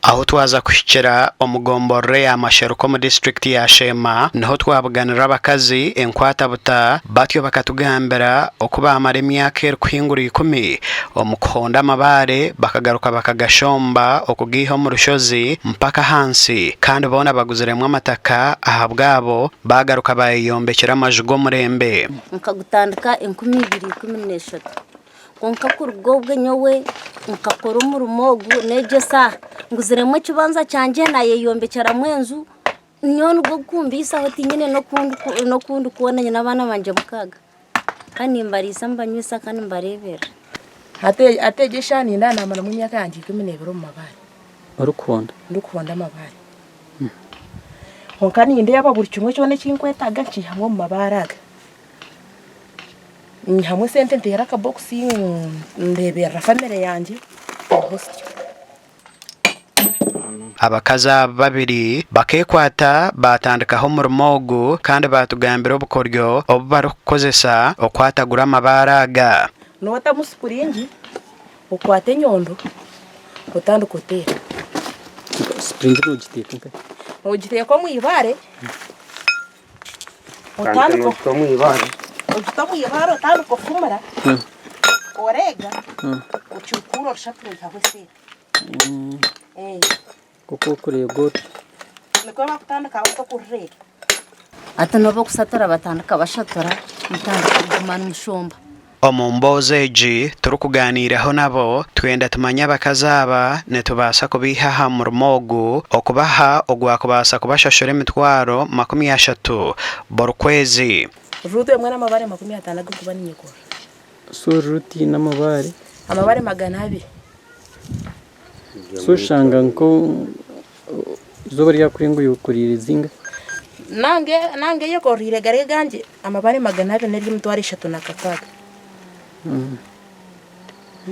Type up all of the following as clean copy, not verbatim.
aho twaza kushikira omugomborre y'amasheruko mu district ya Shema niho twabuganira abakazi enkwata buta batyo bakatugambira okuba amara emyaka 10 omukonda amabare bakagaruka bakagashomba okugiha mu rushozi mpaka hansi kandi bona baguziremwe amataka ahabwabo bagaruka bayombekera amajugo murembe nkagutandika 2013 konka kurugobwe nyowe nkakora umurumogu negesa nguziremwe kibanza cyanje naye yombekera mwenzu nyone ubwo kumbisa aho tinyine no kundi kubonanye n'abana banje mukaga kandi mbarisa mbanyusa kandi mbarebera ategesha ni ndana amara mu myaka yanjye 12 mu mabare ndukunda amabare konka ni ndeba buri kimwe cyone kinkwetaga hamwe mu mabaraga hamwe sente ntera ka box ndebera family yanjye abakaza babiri bakekwata batandikaho mu rumogu kandi batugambira obukoryo obubarukozesa okwatagura amabaraga no watamusipuringi okwate nyondo otandukotera sprinter ugiteka mu ibare otanduko mu ibare otanduko kumara orega uchukuro shapiro yahose kuko kuri goto niko bakutandika aho kurega atanobo kusatora batandika bashatora mutandika kumana umushomba omumbozeji turukuganiraho nabo twenda tumanya abakazaba netubasa kubihaha mu rumogu okubaha ogwakubasa kubashashora emitwaro 30 borukwezi ruto emwe n'amabare 50 kuba ninyekora so ruti n'amabare amabare 200 so shanga nko zobari yakurengo yukurira izinga nange yekorire gare ganje amabare 200 neri mutwari 3 nakakaga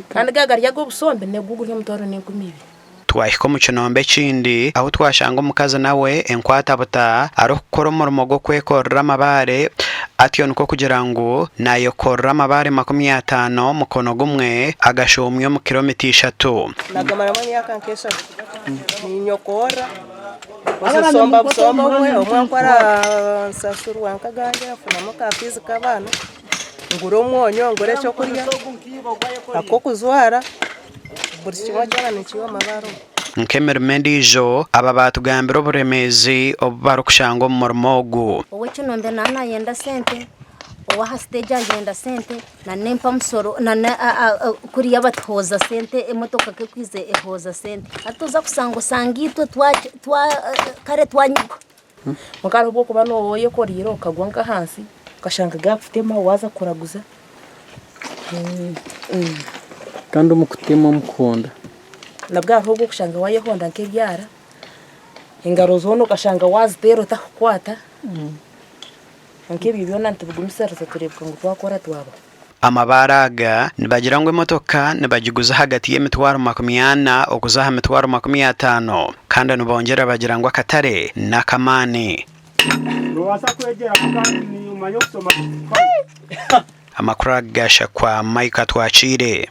kandi gaga ryago busombe negugurye mutwaro n'ingumibiri twahiko mu kinombe kindi aho twashanga umukazi nawe enkwata buta arokora umurimo go kwekorera amabare atyo nuko kugira ngo nayo korra amabare 50 mukono gumwe agashomye mu kilometero 3 nagamara mu myaka nkesha ni nyokora basomba umwe kwara sasuru wankaganje afuna mukafizi kabana nguro mwonyo ngore cyo kurya ako kuzwara buri kimwe cyana nikiwa amabaro nkemera mendijo aba batugambira oburemezi obubarukushango mu rumogu owe kinombe nana yenda sente owa hastage yenda sente na nempa musoro na kuri yabathoza sente emotoka ke kwize ehoza sente atoza kusango sangito twa kare twanyiko mukaro bwo kuba no woye ko riro kagwanka hansi kashanga gafutema waza kuraguza kandi umukutema mukonda nabwa ahubwo kushanga waye honda nkebyara ingaro zono kashanga wazitero takwata nkebibyo nantubugumisarza turebwa ngo twakora twaba amabaraga nibagira ngo imotoka nibagiguza hagati y'emitwaro 40 okuzaha emitwaro 50 kandi nubongera bagira ngo akatare nakamani wasa kwegera kandi ni nyuma yo kusoma amakuru agasha kwa Mike Twachire.